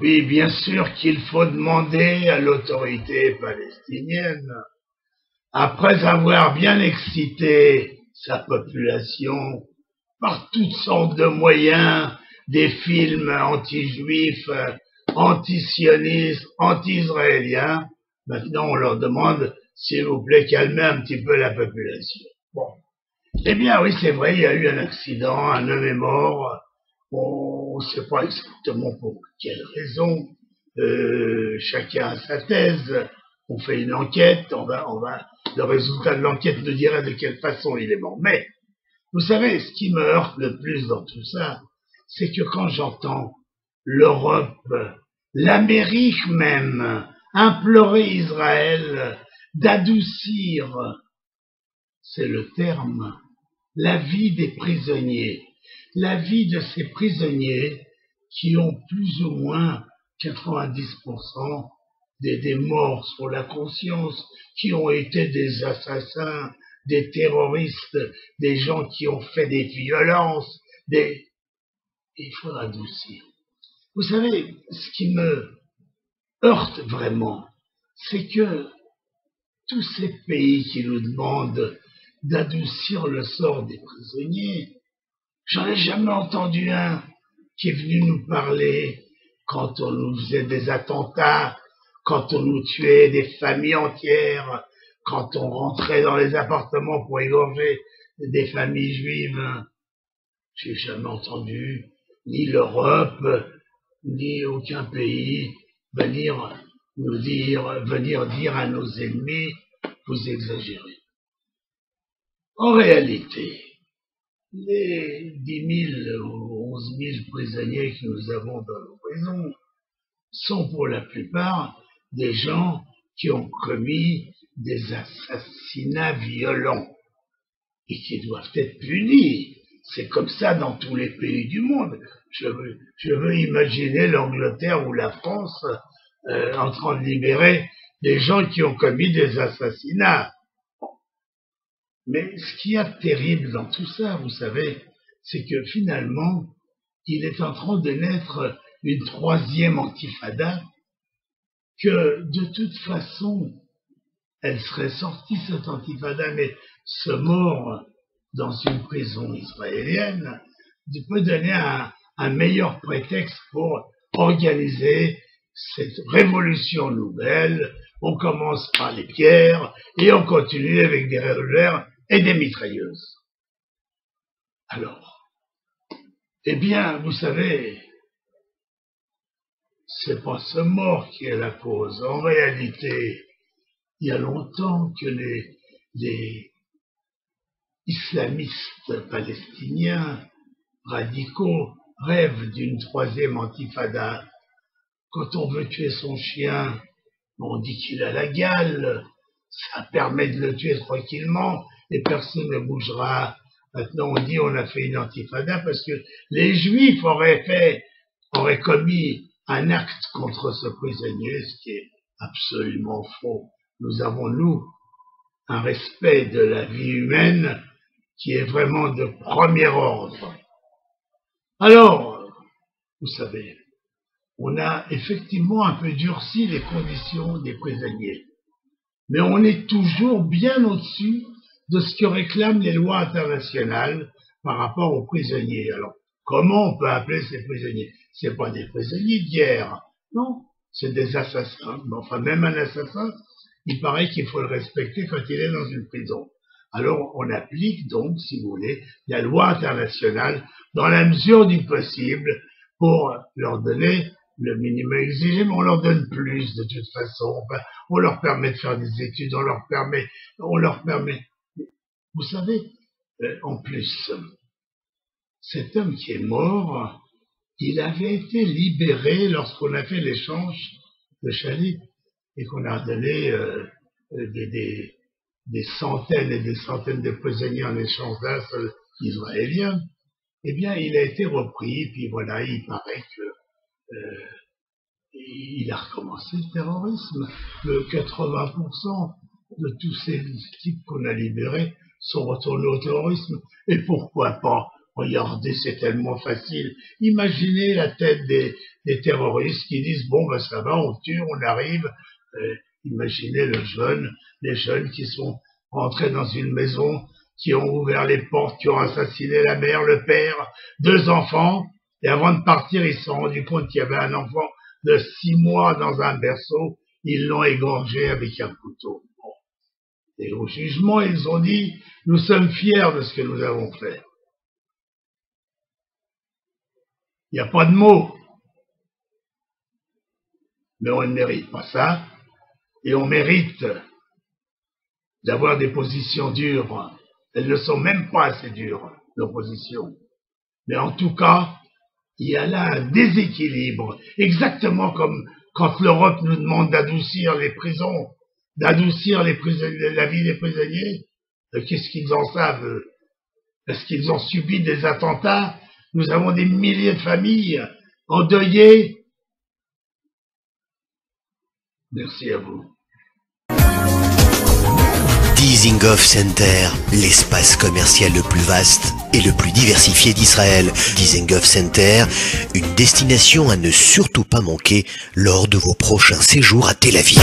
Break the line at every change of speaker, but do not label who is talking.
Oui, bien sûr qu'il faut demander à l'autorité palestinienne, après avoir bien excité sa population par toutes sortes de moyens, des films anti-juifs, anti-sionistes, anti-israéliens, maintenant on leur demande, s'il vous plaît, calmez un petit peu la population. Bon. Eh bien oui, c'est vrai, il y a eu un accident, un homme est mort, on ne sait pas exactement pour quelle raison, chacun a sa thèse, on fait une enquête, le résultat de l'enquête nous dira de quelle façon il est mort. Mais, vous savez, ce qui me heurte le plus dans tout ça, c'est que quand j'entends l'Europe, l'Amérique même, implorer Israël d'adoucir, c'est le terme, la vie des prisonniers, la vie de ces prisonniers qui ont plus ou moins 90% des morts sur la conscience, qui ont été des assassins, des terroristes, des gens qui ont fait des violences, il faudra adoucir. Vous savez, ce qui me heurte vraiment, c'est que tous ces pays qui nous demandent d'adoucir le sort des prisonniers, j'en ai jamais entendu un qui est venu nous parler quand on nous faisait des attentats, quand on nous tuait des familles entières, quand on rentrait dans les appartements pour égorger des familles juives. J'ai jamais entendu ni l'Europe, ni aucun pays venir dire à nos ennemis, vous exagérez. En réalité, les 10 000 ou 11 000 prisonniers que nous avons dans nos prisons sont pour la plupart des gens qui ont commis des assassinats violents et qui doivent être punis. C'est comme ça dans tous les pays du monde. Je veux imaginer l'Angleterre ou la France en train de libérer des gens qui ont commis des assassinats. Mais ce qu'il y a de terrible dans tout ça, vous savez, c'est que finalement, il est en train de naître une troisième intifada, que de toute façon, elle serait sortie cette intifada, mais se mort dans une prison israélienne peut donner un meilleur prétexte pour organiser cette révolution nouvelle. On commence par les pierres et on continue avec des revolvers et des mitrailleuses. Alors, eh bien, vous savez, c'est pas ce mort qui est la cause. En réalité, il y a longtemps que les islamistes palestiniens radicaux rêvent d'une troisième intifada. Quand on veut tuer son chien, on dit qu'il a la gale, ça permet de le tuer tranquillement et personne ne bougera. Maintenant on dit on a fait une intifada parce que les juifs auraient commis un acte contre ce prisonnier, ce qui est absolument faux. Nous avons, nous, un respect de la vie humaine qui est vraiment de premier ordre. Alors, vous savez, on a effectivement un peu durci les conditions des prisonniers, mais on est toujours bien au-dessus de ce que réclament les lois internationales par rapport aux prisonniers. Alors, comment on peut appeler ces prisonniers? C'est pas des prisonniers de guerre, non, c'est des assassins. Enfin, même un assassin, il paraît qu'il faut le respecter quand il est dans une prison. Alors, on applique donc, si vous voulez, la loi internationale dans la mesure du possible pour leur donner le minimum exigé, mais on leur donne plus de toute façon. Enfin, on leur permet de faire des études, on leur permet. Vous savez, en plus, cet homme qui est mort, il avait été libéré lorsqu'on a fait l'échange de Chalit et qu'on a donné des centaines et des centaines de prisonniers en échange d'un seul Israélien. Eh bien, il a été repris, puis voilà, il paraît que il a recommencé le terrorisme. Le 80% de tous ces types qu'on a libérés sont retournés au terrorisme. Et pourquoi pas? Regardez, c'est tellement facile. Imaginez la tête des terroristes qui disent, bon, ben ça va, on tue, on arrive. Imaginez les jeunes qui sont rentrés dans une maison, qui ont ouvert les portes, qui ont assassiné la mère, le père, 2 enfants, et avant de partir, ils se sont rendus compte qu'il y avait un enfant de 6 mois dans un berceau, ils l'ont égorgé avec un couteau. Bon. Et au jugement, ils ont dit, nous sommes fiers de ce que nous avons fait. Il n'y a pas de mots. Mais on ne mérite pas ça, et on mérite d'avoir des positions dures. Elles ne sont même pas assez dures, nos positions. Mais en tout cas, il y a là un déséquilibre, exactement comme quand l'Europe nous demande d'adoucir les prisons, la vie des prisonniers. Qu'est-ce qu'ils en savent, eux? Est-ce qu'ils ont subi des attentats? Nous avons des milliers de familles endeuillées. Merci à vous.
Dizengoff Center, l'espace commercial le plus vaste et le plus diversifié d'Israël. Dizengoff Center, une destination à ne surtout pas manquer lors de vos prochains séjours à Tel Aviv.